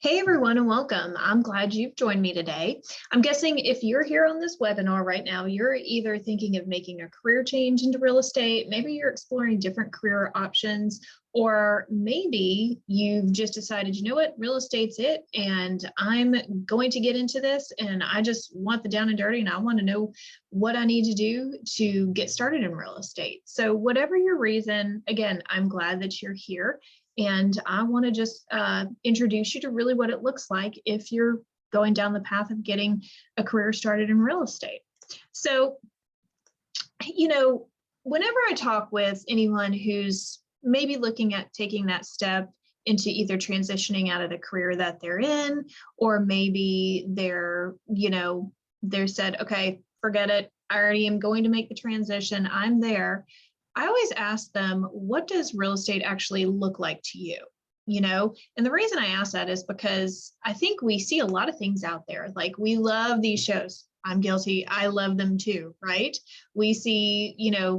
Hey everyone and welcome. I'm glad you've joined me today. I'm guessing if you're here on this webinar right now, you're either thinking of making a career change into real estate, maybe you're exploring different career options, or maybe you've just decided, you know what, real estate's it, and I'm going to get into this and I just want the down and dirty and I want to know what I need to do to get started in real estate. So whatever your reason, again, I'm glad that you're here. And I want to just introduce you to really what it looks like if you're going down the path of getting a career started in real estate. So, whenever I talk with anyone who's maybe looking at taking that step into either transitioning out of the career that they're in, or maybe they're said, okay, forget it. I already am going to make the transition. I'm there. I always ask them, what does real estate actually look like to you? And the reason I ask that is because I think we see a lot of things out there. Like, we love these shows. I'm guilty. I love them too, right? We see,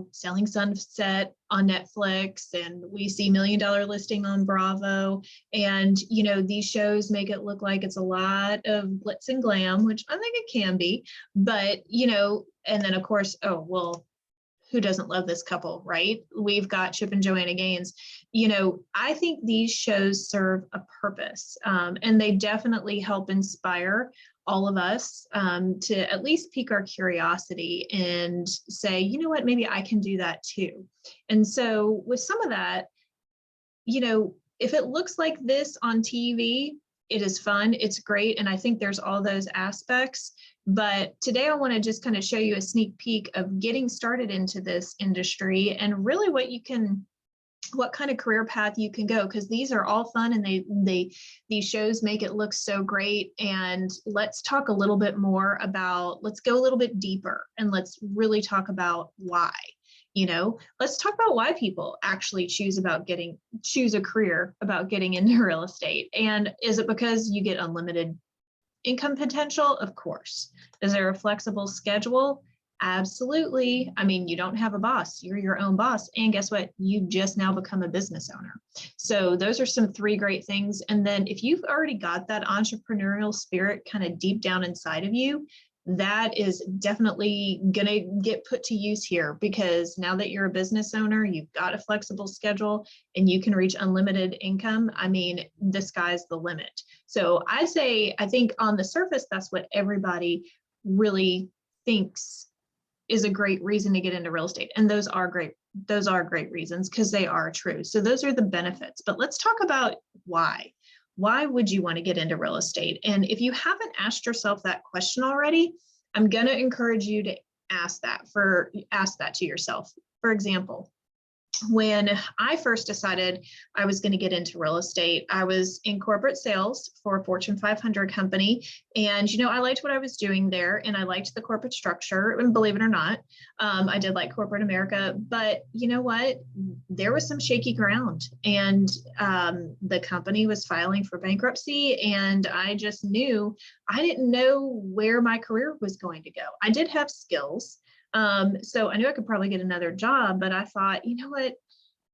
Selling Sunset on Netflix, and we see $1 Million Listing on Bravo. And, these shows make it look like it's a lot of glitz and glam, which I think it can be. But, and then of course, oh, well, who doesn't love this couple, right? We've got Chip and Joanna Gaines. I think these shows serve a purpose, and they definitely help inspire all of us to at least pique our curiosity and say, you know what, maybe I can do that too. And so with some of that, if it looks like this on TV, it is fun, it's great, and I think there's all those aspects. But today I want to just kind of show you a sneak peek of getting started into this industry and really what kind of career path you can go, because these are all fun and these shows make it look so great. And let's talk a little bit more about, let's go a little bit deeper and let's really talk about why. Let's talk about why people actually choose a career about getting into real estate. And is it because you get unlimited income potential? Of course. Is there a flexible schedule? Absolutely. I mean, you don't have a boss, you're your own boss. And guess what? You've just now become a business owner. So those are some three great things. And then if you've already got that entrepreneurial spirit kind of deep down inside of you, that is definitely going to get put to use here, because now that you're a business owner, you've got a flexible schedule and you can reach unlimited income. I mean, the sky's the limit. So I think on the surface, that's what everybody really thinks is a great reason to get into real estate. And those are great reasons, because they are true. So those are the benefits. But let's talk about why. Why would you want to get into real estate? And if you haven't asked yourself that question already, I'm going to encourage you to ask that to yourself. For example, when I first decided I was going to get into real estate, I was in corporate sales for a Fortune 500 company. And, I liked what I was doing there, and I liked the corporate structure. And believe it or not, I did like corporate America. But you know what? There was some shaky ground, and the company was filing for bankruptcy. And I just knew I didn't know where my career was going to go. I did have skills. So I knew I could probably get another job, but I thought, you know what,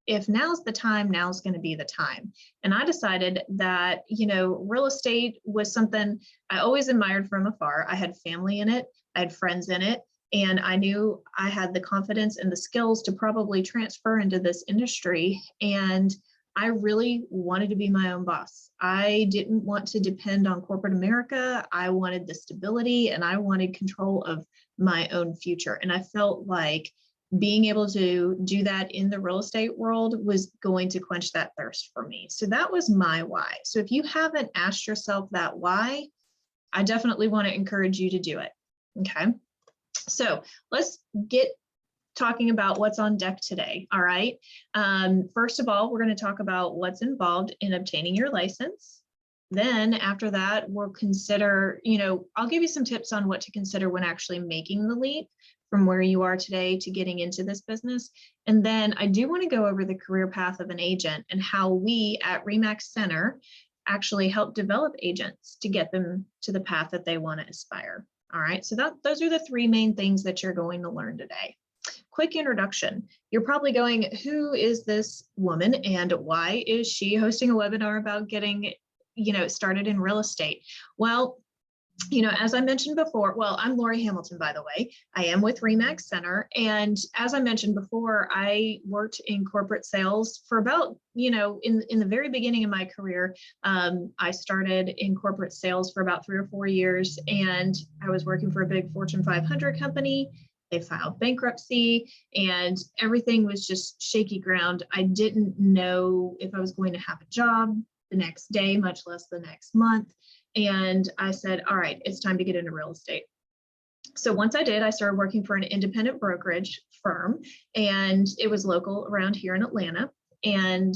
if now's the time, now's going to be the time. And I decided that, real estate was something I always admired from afar. I had family in it, I had friends in it, and I knew I had the confidence and the skills to probably transfer into this industry. And I really wanted to be my own boss. I didn't want to depend on corporate America. I wanted the stability and I wanted control of my own future. And I felt like being able to do that in the real estate world was going to quench that thirst for me. So that was my why. So if you haven't asked yourself that why, I definitely want to encourage you to do it. Okay. So let's get talking about what's on deck today. All right. First of all, we're going to talk about what's involved in obtaining your license. Then after that, we'll consider, I'll give you some tips on what to consider when actually making the leap from where you are today to getting into this business. And then I do want to go over the career path of an agent and how we at RE/MAX Center actually help develop agents to get them to the path that they want to aspire. All right. So those are the three main things that you're going to learn today. Quick introduction. You're probably going, who is this woman and why is she hosting a webinar about getting it started in real estate? Well, as I mentioned before, well, I'm Lori Hamilton, by the way. I am with RE/MAX Center. And as I mentioned before, I worked in corporate sales for about, in the very beginning of my career. I started in corporate sales for about 3 or 4 years, and I was working for a big Fortune 500 company. They filed bankruptcy and everything was just shaky ground. I didn't know if I was going to have a job the next day, much less the next month. And I said, all right, it's time to get into real estate. So once I did, I started working for an independent brokerage firm, and it was local around here in Atlanta. And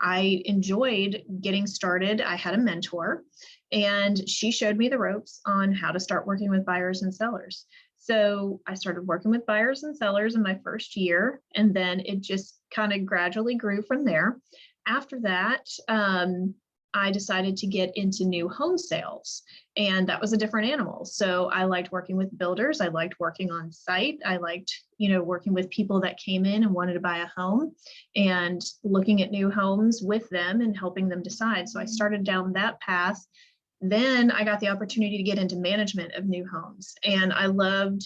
I enjoyed getting started. I had a mentor, and she showed me the ropes on how to start working with buyers and sellers. So I started working with buyers and sellers in my first year, and then it just kind of gradually grew from there. After that, I decided to get into new home sales, and that was a different animal. So I liked working with builders. I liked working on site. I liked, working with people that came in and wanted to buy a home and looking at new homes with them and helping them decide. So I started down that path. Then I got the opportunity to get into management of new homes, and I loved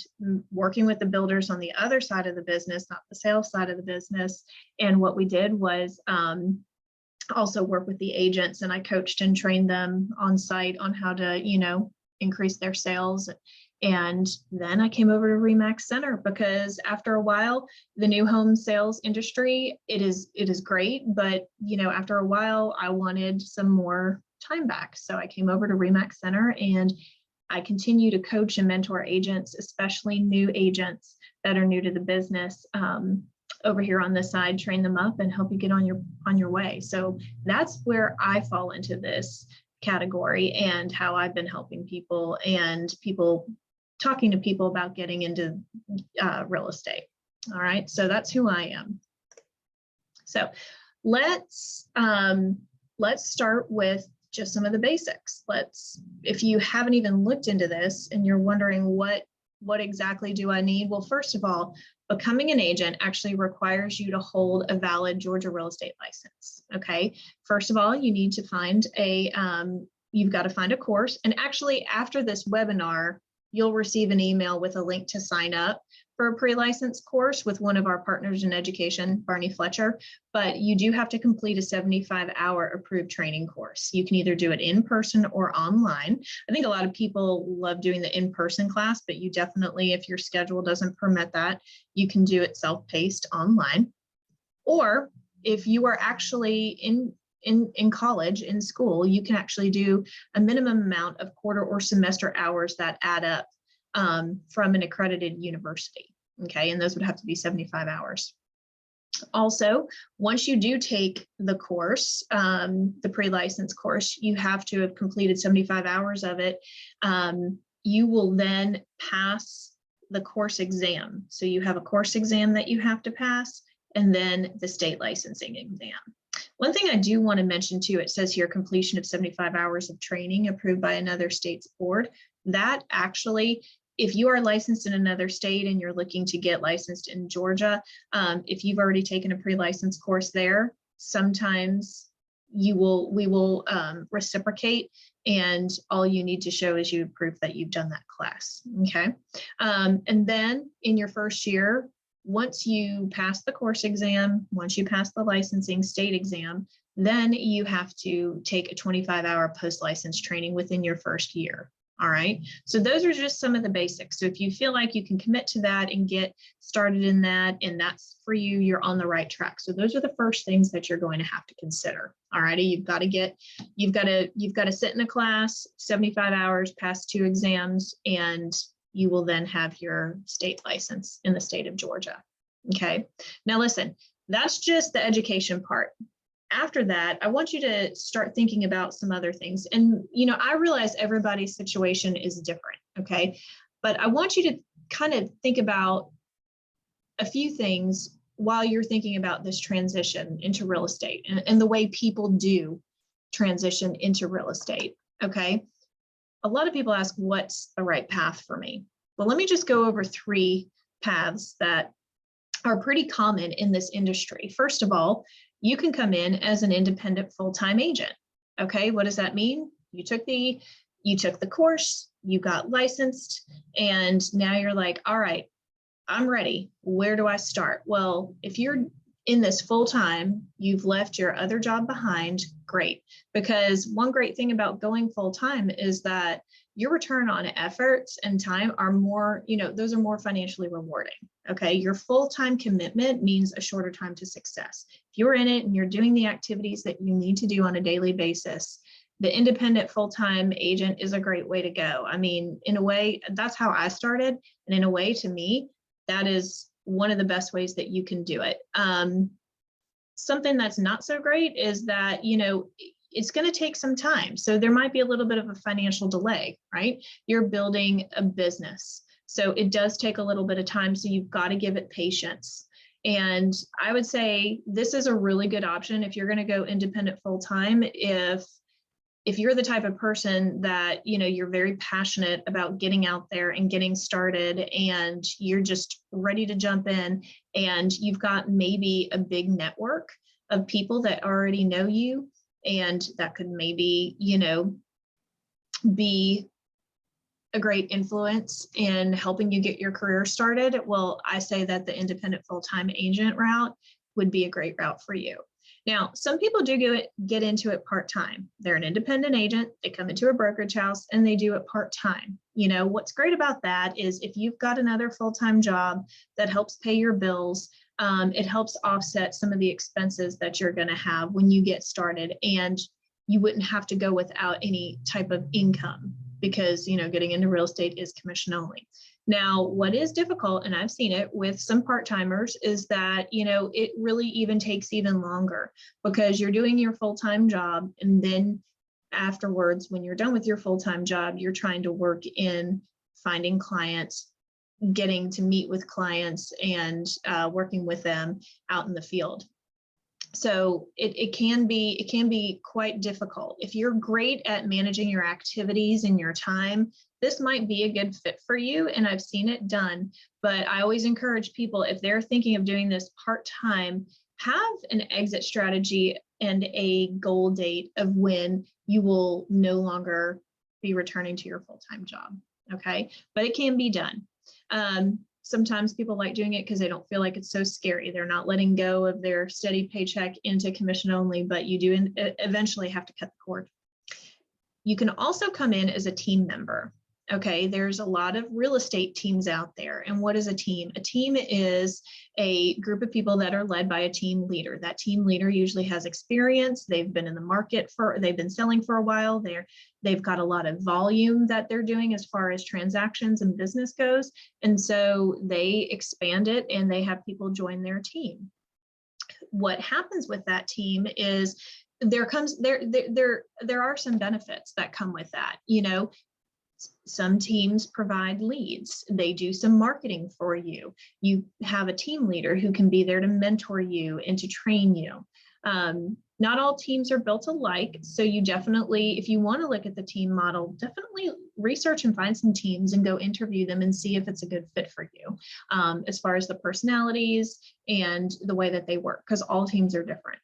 working with the builders on the other side of the business, not the sales side of the business. And what we did was also work with the agents, and I coached and trained them on site on how to, increase their sales. And then I came over to RE/MAX Center because after a while, the new home sales industry, it is great, but after a while, I wanted some more time back. So I came over to RE/MAX Center, and I continue to coach and mentor agents, especially new agents that are new to the business. Over here on this side, train them up and help you get on your way. So that's where I fall into this category, and how I've been helping people and talking to people about getting into real estate. All right, so that's who I am. So let's start with just some of the basics. If you haven't even looked into this and you're wondering what exactly do I need? Well, first of all, becoming an agent actually requires you to hold a valid Georgia real estate license. Okay. First of all, you need to find you've got to find a course. And actually, after this webinar, you'll receive an email with a link to sign up for a pre-licensed course with one of our partners in education, Barney Fletcher. But you do have to complete a 75-hour approved training course. You can either do it in person or online. I think a lot of people love doing the in-person class, but you definitely, if your schedule doesn't permit that, you can do it self-paced online. Or if you are actually in college, in school, you can actually do a minimum amount of quarter or semester hours that add up from an accredited university. Okay, and those would have to be 75 hours. Also, once you do take the course, the pre-license course, you have to have completed 75 hours of it. You will then pass the course exam. So you have a course exam that you have to pass, and then the state licensing exam. One thing I do want to mention too, it says here completion of 75 hours of training approved by another state's board. That actually, if you are licensed in another state and you're looking to get licensed in Georgia, if you've already taken a pre-license course there, sometimes we will reciprocate, and all you need to show is proof that you've done that class. Okay, and then in your first year, once you pass the course exam, once you pass the licensing state exam, then you have to take a 25-hour post-license training within your first year. All right, so those are just some of the basics. So if you feel like you can commit to that and get started in that, and that's for you, you're on the right track. So those are the first things that you're going to have to consider. All righty, you've got to sit in a class, 75 hours, pass 2 exams, and you will then have your state license in the state of Georgia. Okay, now listen, that's just the education part. After that, I want you to start thinking about some other things. And, I realize everybody's situation is different, okay? But I want you to kind of think about a few things while you're thinking about this transition into real estate and the way people do transition into real estate, okay? A lot of people ask, what's the right path for me? Well, let me just go over 3 paths that are pretty common in this industry. First of all, you can come in as an independent full-time agent. Okay, what does that mean? You took the course, you got licensed, and now you're like, all right, I'm ready. Where do I start? Well, if you're in this full time, you've left your other job behind, great. Because one great thing about going full time is that your return on efforts and time are more, those are more financially rewarding. Okay. Your full-time commitment means a shorter time to success. If you're in it and you're doing the activities that you need to do on a daily basis, the independent full-time agent is a great way to go. I mean, in a way, that's how I started. And in a way, to me, that is one of the best ways that you can do it. Something that's not so great is that, it's going to take some time. So there might be a little bit of a financial delay, right? You're building a business. So it does take a little bit of time. So you've got to give it patience. And I would say this is a really good option if you're going to go independent full time. If you're the type of person that, you're very passionate about getting out there and getting started, and you're just ready to jump in, and you've got maybe a big network of people that already know you, and that could maybe, be a great influence in helping you get your career started. Well, I say that the independent full-time agent route would be a great route for you. Now, some people do get into it part-time. They're an independent agent, they come into a brokerage house and they do it part-time. What's great about that is if you've got another full-time job that helps pay your bills, it helps offset some of the expenses that you're going to have when you get started, and you wouldn't have to go without any type of income because, getting into real estate is commission only. Now, what is difficult, and I've seen it with some part-timers, is that, it really even takes even longer because you're doing your full-time job, and then afterwards, when you're done with your full-time job, you're trying to work in finding clients, getting to meet with clients, and working with them out in the field. So it can be quite difficult. If you're great at managing your activities and your time, this might be a good fit for you, and I've seen it done. But I always encourage people, if they're thinking of doing this part-time, have an exit strategy and a goal date of when you will no longer be returning to your full-time job. Okay, but it can be done. Sometimes people like doing it because they don't feel like it's so scary. They're not letting go of their steady paycheck into commission only, but you do eventually have to cut the cord. You can also come in as a team member. Okay, there's a lot of real estate teams out there. And what is a team? A team is a group of people that are led by a team leader. That team leader usually has experience. They've been in the market they've been selling for a while. They've got a lot of volume that they're doing as far as transactions and business goes. And so they expand it and they have people join their team. What happens with that team is there are some benefits that come with that. Some teams provide leads. They do some marketing for you. You have a team leader who can be there to mentor you and to train you. Not all teams are built alike. So you definitely, if you want to look at the team model, definitely research and find some teams and go interview them and see if it's a good fit for you, as far as the personalities and the way that they work, because all teams are different.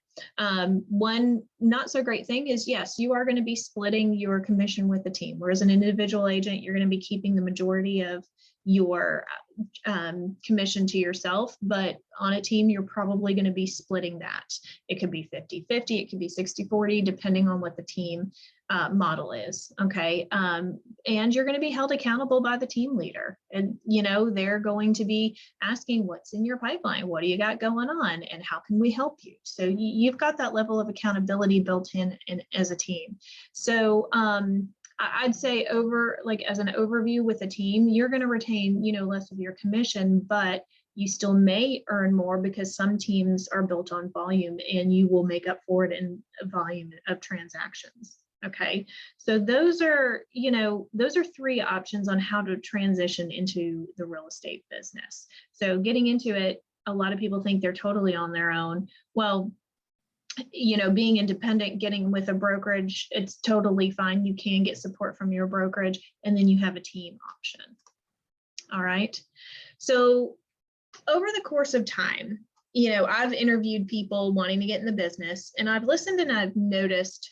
One not so great thing is, yes, you are going to be splitting your commission with the team, whereas an individual agent, you're going to be keeping the majority of your commission to yourself, but on a team, you're probably going to be splitting that. It could be 50-50, it could be 60-40, depending on what the team model is. Okay. And you're going to be held accountable by the team leader. And, they're going to be asking what's in your pipeline, what do you got going on, and how can we help you? So you've got that level of accountability built in as a team. So I'd say as an overview with a team, you're going to retain, less of your commission, but you still may earn more because some teams are built on volume and you will make up for it in a volume of transactions. Okay. So those are three options on how to transition into the real estate business. So getting into it, a lot of people think they're totally on their own. Well, being independent, getting with a brokerage, it's totally fine. You can get support from your brokerage, and then you have a team option. All right. So over the course of time, I've interviewed people wanting to get in the business, and I've listened and I've noticed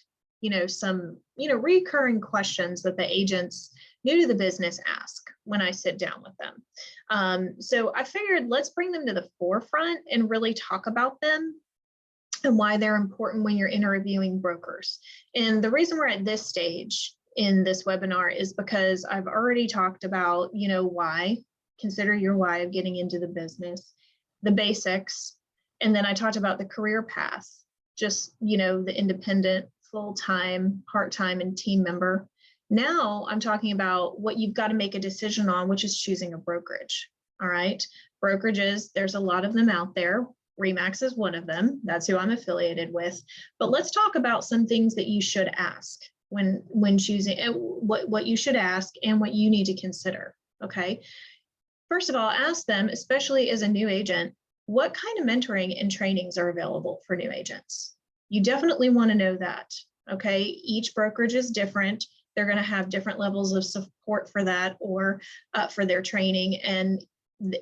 some, recurring questions that the agents new to the business ask when I sit down with them. So I figured let's bring them to the forefront and really talk about them and why they're important when you're interviewing brokers. And the reason we're at this stage in this webinar is because I've already talked about, why, consider your why of getting into the business, the basics, and then I talked about the career path, just, the independent, full-time, part-time, and team member. Now I'm talking about what you've got to make a decision on, which is choosing a brokerage. All right. Brokerages, there's a lot of them out there. RE/MAX is one of them. That's who I'm affiliated with. But let's talk about some things that you should ask when choosing, what you should ask and what you need to consider. Okay. First of all, ask them, especially as a new agent, what kind of mentoring and trainings are available for new agents? You definitely want to know that. Okay. Each brokerage is different. They're going to have different levels of support for that or for their training, and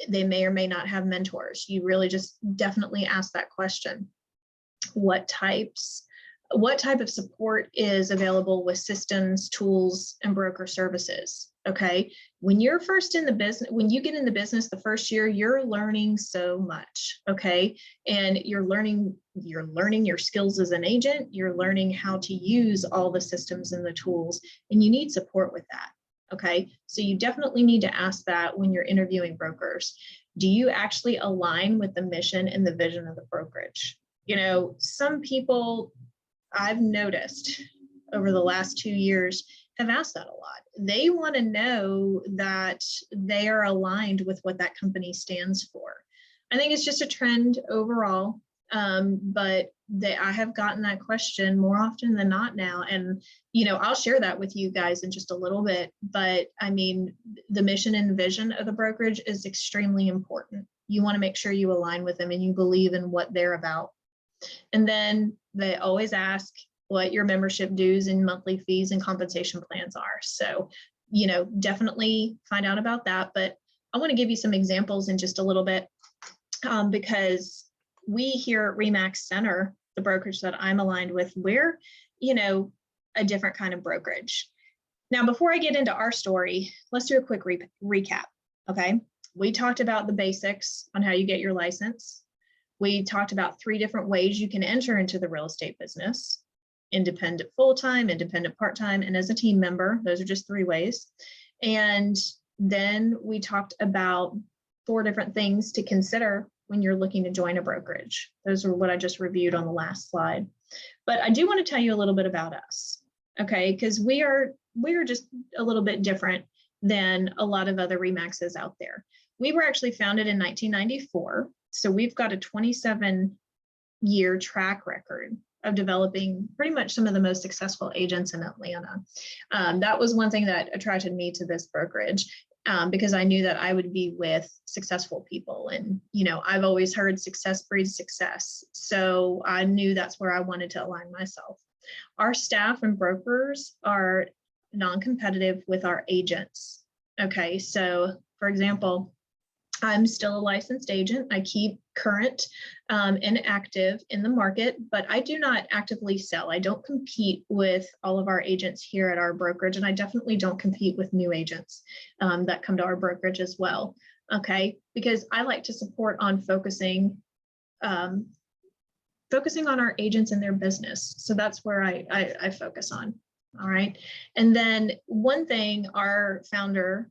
they may or may not have mentors. You really just definitely ask that question. What type of support is available with systems, tools, and broker services? Okay. When you're first in the business, when you get in the business the first year, you're learning so much. Okay. And you're learning your skills as an agent. You're learning how to use all the systems and the tools, and you need support with that. Okay. So you definitely need to ask that when you're interviewing brokers. Do you actually align with the mission and the vision of the brokerage? Some people I've noticed over the last 2 years have asked that a lot. They want to know that they are aligned with what that company stands for. I think it's just a trend overall, but I have gotten that question more often than not now. And, I'll share that with you guys in just a little bit. But I mean, the mission and vision of the brokerage is extremely important. You want to make sure you align with them and you believe in what they're about. And then they always ask what your membership dues and monthly fees and compensation plans are. So, definitely find out about that. But I want to give you some examples in just a little bit because we here at RE/MAX Center, the brokerage that I'm aligned with, we're, a different kind of brokerage. Now, before I get into our story, let's do a quick recap. Okay. We talked about the basics on how you get your license. We talked about 3 different ways you can enter into the real estate business: independent full-time, independent part-time, and as a team member. Those are just 3 ways. And then we talked about 4 different things to consider when you're looking to join a brokerage. Those are what I just reviewed on the last slide. But I do want to tell you a little bit about us, okay? Because we are just a little bit different than a lot of other RE/MAXs out there. We were actually founded in 1994. So we've got a 27-year track record of developing pretty much some of the most successful agents in Atlanta. That was one thing that attracted me to this brokerage because I knew that I would be with successful people. And, I've always heard success breeds success. So I knew that's where I wanted to align myself. Our staff and brokers are non-competitive with our agents. Okay, so for example, I'm still a licensed agent. I keep current and active in the market, but I do not actively sell. I don't compete with all of our agents here at our brokerage, and I definitely don't compete with new agents that come to our brokerage as well. Okay, because I like to support on focusing on our agents and their business. So that's where I focus on. All right, and then one thing our founder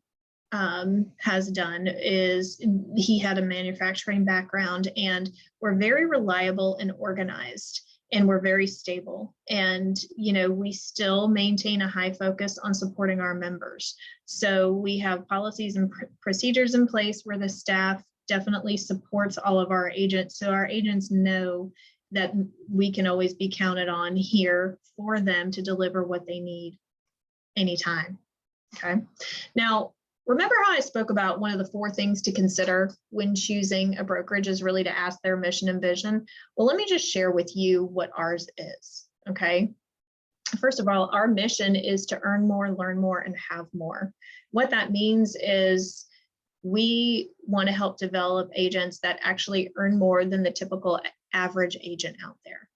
has done is he had a manufacturing background, and we're very reliable and organized, and we're very stable. And, we still maintain a high focus on supporting our members. So we have policies and procedures in place where the staff definitely supports all of our agents. So our agents know that we can always be counted on here for them to deliver what they need anytime. Okay. Now, remember how I spoke about one of the 4 things to consider when choosing a brokerage is really to ask their mission and vision? Well, let me just share with you what ours is, okay? First of all, our mission is to earn more, learn more, and have more. What that means is we want to help develop agents that actually earn more than the typical average agent out there.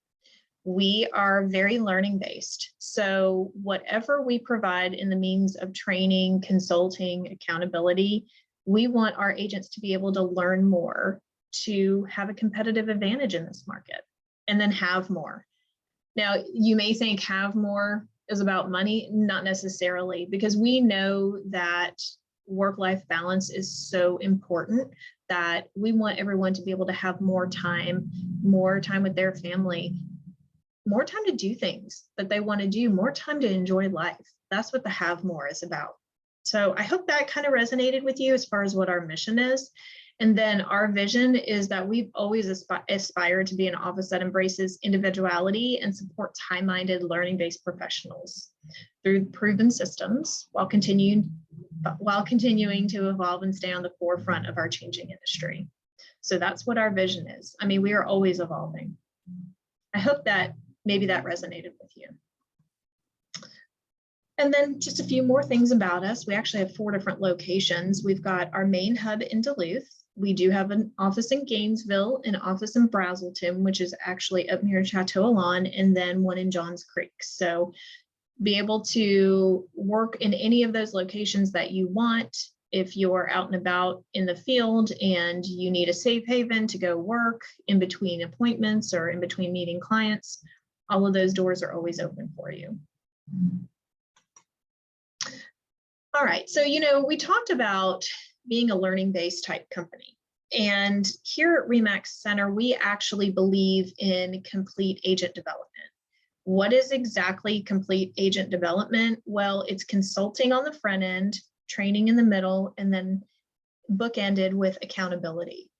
We are very learning based. So whatever we provide in the means of training, consulting, accountability, we want our agents to be able to learn more, to have a competitive advantage in this market, and then have more. Now, you may think have more is about money, not necessarily, because we know that work-life balance is so important that we want everyone to be able to have more time with their family, more time to do things that they want to do, more time to enjoy life. That's what the have more is about. So I hope that kind of resonated with you as far as what our mission is. And then our vision is that we've always aspired to be an office that embraces individuality and supports high-minded learning-based professionals through proven systems while continuing to evolve and stay on the forefront of our changing industry. So that's what our vision is. I mean, we are always evolving. I hope that maybe that resonated with you. And then just a few more things about us. We actually have 4 different locations. We've got our main hub in Duluth. We do have an office in Gainesville, an office in Brazelton, which is actually up near Chateau-Alon, and then one in Johns Creek. So be able to work in any of those locations that you want. If you're out and about in the field and you need a safe haven to go work in between appointments or in between meeting clients, all of those doors are always open for you. All right, so, we talked about being a learning-based type company. And here at RE/MAX Center, we actually believe in complete agent development. What is exactly complete agent development? Well, it's consulting on the front end, training in the middle, and then bookended with accountability.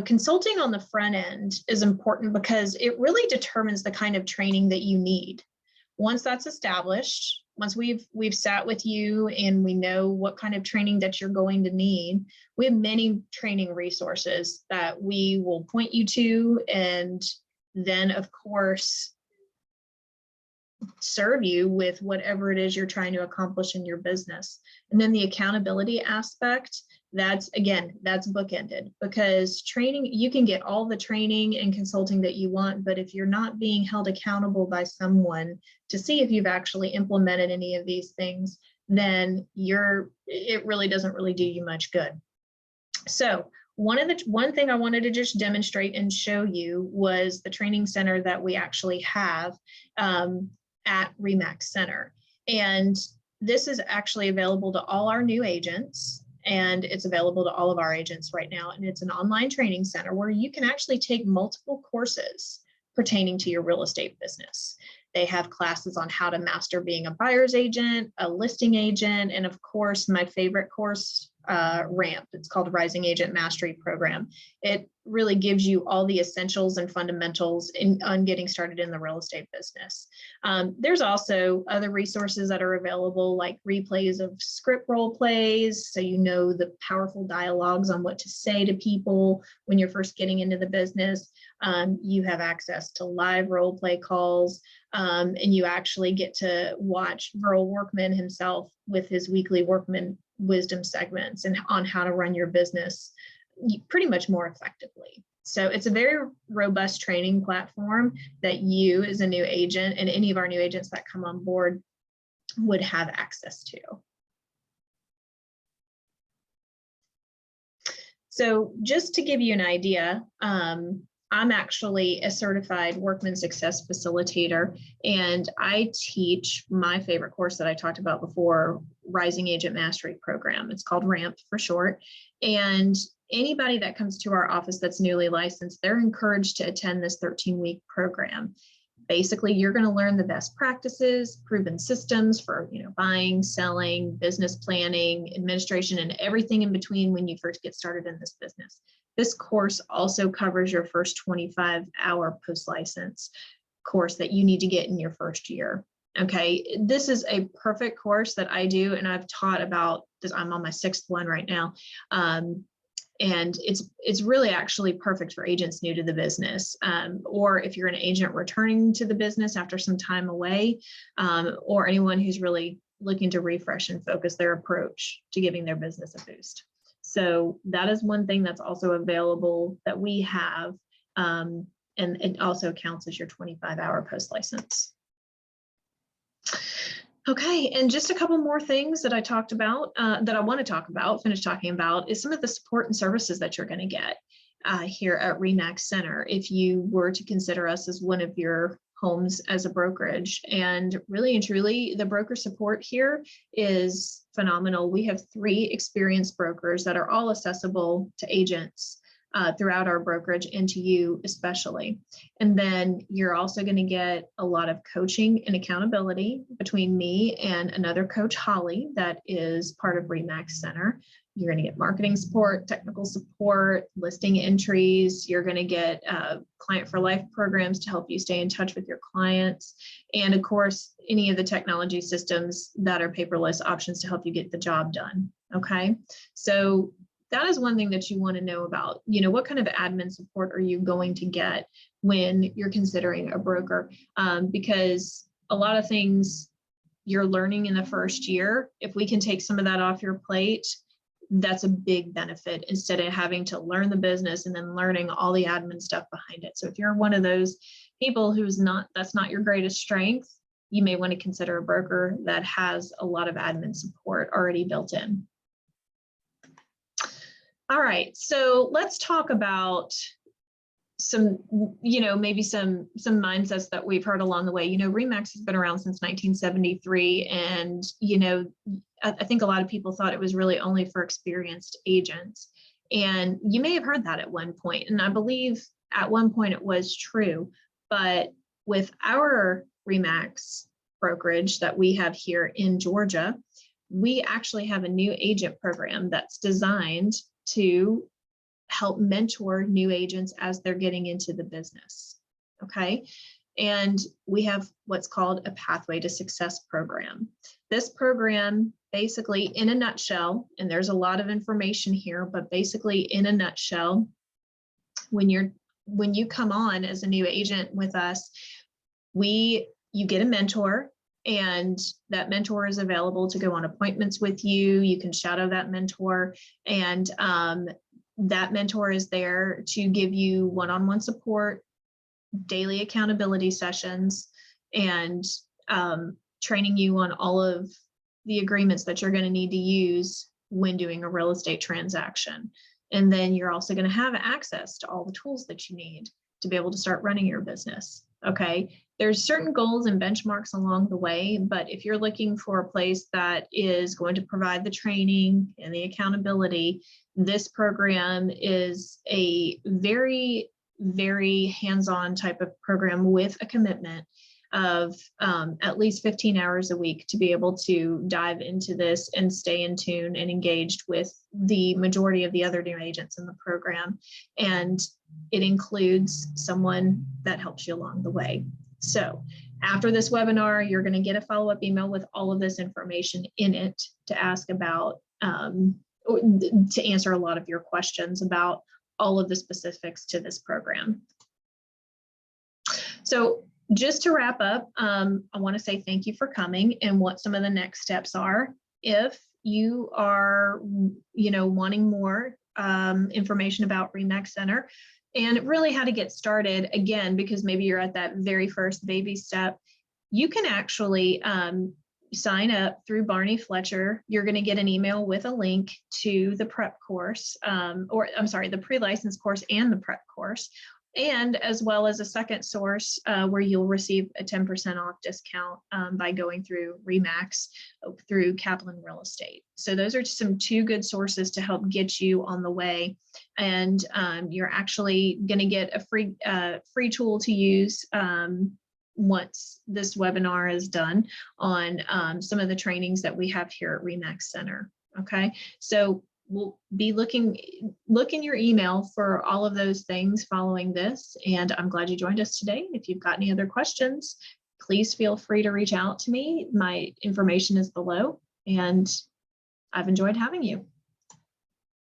Consulting on the front end is important because it really determines the kind of training that you need. Once that's established, once we've sat with you and we know what kind of training that you're going to need, we have many training resources that we will point you to, and then of course serve you with whatever it is you're trying to accomplish in your business. And then the accountability aspect, that's bookended, because training, you can get all the training and consulting that you want, but if you're not being held accountable by someone to see if you've actually implemented any of these things, then it really doesn't really do you much good. So one thing I wanted to just demonstrate and show you was the training center that we actually have at RE/MAX Center. And this is actually available to all our new agents, and it's available to all of our agents right now. And it's an online training center where you can actually take multiple courses pertaining to your real estate business. They have classes on how to master being a buyer's agent, a listing agent, and of course, my favorite course, RAMP. It's called Rising Agent Mastery Program. It really gives you all the essentials and fundamentals on getting started in the real estate business. There's also other resources that are available, like replays of script role plays, so you know the powerful dialogues on what to say to people when you're first getting into the business. You have access to live role play calls, and you actually get to watch Verl Workman himself with his weekly Workman Wisdom segments and on how to run your business pretty much more effectively. So it's a very robust training platform that you as a new agent and any of our new agents that come on board would have access to. So just to give you an idea, I'm actually a certified Workman Success Facilitator, and I teach my favorite course that I talked about before, Rising Agent Mastery Program. It's called RAMP for short. And anybody that comes to our office that's newly licensed, they're encouraged to attend this 13-week program. Basically, you're going to learn the best practices, proven systems for buying, selling, business planning, administration, and everything in between when you first get started in this business. This course also covers your first 25-hour post-license course that you need to get in your first year. Okay, this is a perfect course that I do, and I've taught about this. I'm on my 6th one right now. And it's really actually perfect for agents new to the business, or if you're an agent returning to the business after some time away, or anyone who's really looking to refresh and focus their approach to giving their business a boost. So that is one thing that's also available that we have. and it also counts as your 25-hour post-license. Okay, and just a couple more things that I talked about, that I want to talk about, finish talking about, is some of the support and services that you're going to get here at RE/MAX Center if you were to consider us as one of your homes as a brokerage. And really and truly, the broker support here is phenomenal. We have 3 experienced brokers that are all accessible to agents throughout our brokerage and to you especially. And then you're also going to get a lot of coaching and accountability between me and another coach, Holly, that is part of RE/MAX Center. You're going to get marketing support, technical support, listing entries. You're going to get client for life programs to help you stay in touch with your clients. And of course, any of the technology systems that are paperless options to help you get the job done. Okay. So that is one thing that you want to know about. You know, what kind of admin support are you going to get when you're considering a broker? Because a lot of things you're learning in the first year, if we can take some of that off your plate, that's a big benefit instead of having to learn the business and then learning all the admin stuff behind it. So if you're one of those people that's not your greatest strength, you may want to consider a broker that has a lot of admin support already built in. All right, so let's talk about some, maybe some mindsets that we've heard along the way. RE/MAX has been around since 1973, and I think a lot of people thought it was really only for experienced agents. And you may have heard that at one point, and I believe at one point it was true. But with our RE/MAX brokerage that we have here in Georgia, we actually have a new agent program that's designed to help mentor new agents as they're getting into the business. Okay. And we have what's called a Pathway to Success program. This program, basically in a nutshell, and there's a lot of information here, but basically in a nutshell, when you come on as a new agent with us, you get a mentor, and that mentor is available to go on appointments with you. You can shadow that mentor, and that mentor is there to give you one-on-one support, daily accountability sessions, and training you on all of the agreements that you're going to need to use when doing a real estate transaction. And then you're also going to have access to all the tools that you need to be able to start running your business. Okay. There's certain goals and benchmarks along the way, but if you're looking for a place that is going to provide the training and the accountability, this program is a very, very hands-on type of program with a commitment of at least 15 hours a week to be able to dive into this and stay in tune and engaged with the majority of the other new agents in the program. And it includes someone that helps you along the way. So after this webinar, you're going to get a follow-up email with all of this information in it to ask about, to answer a lot of your questions about all of the specifics to this program. So just to wrap up, I want to say thank you for coming and what some of the next steps are. If you are, wanting more information about RE/MAX Center and really how to get started, again, because maybe you're at that very first baby step, you can actually sign up through Barney Fletcher. You're going to get an email with a link to the prep course, the pre-license course and the prep course, and as well as a second source where you'll receive a 10% off discount by going through RE/MAX through Kaplan Real Estate. So those are some 2 good sources to help get you on the way. And you're actually going to get a free tool to use once this webinar is done on some of the trainings that we have here at RE/MAX Center. Okay, so we'll be look in your email for all of those things following this. And I'm glad you joined us today. If you've got any other questions, please feel free to reach out to me. My information is below, and I've enjoyed having you.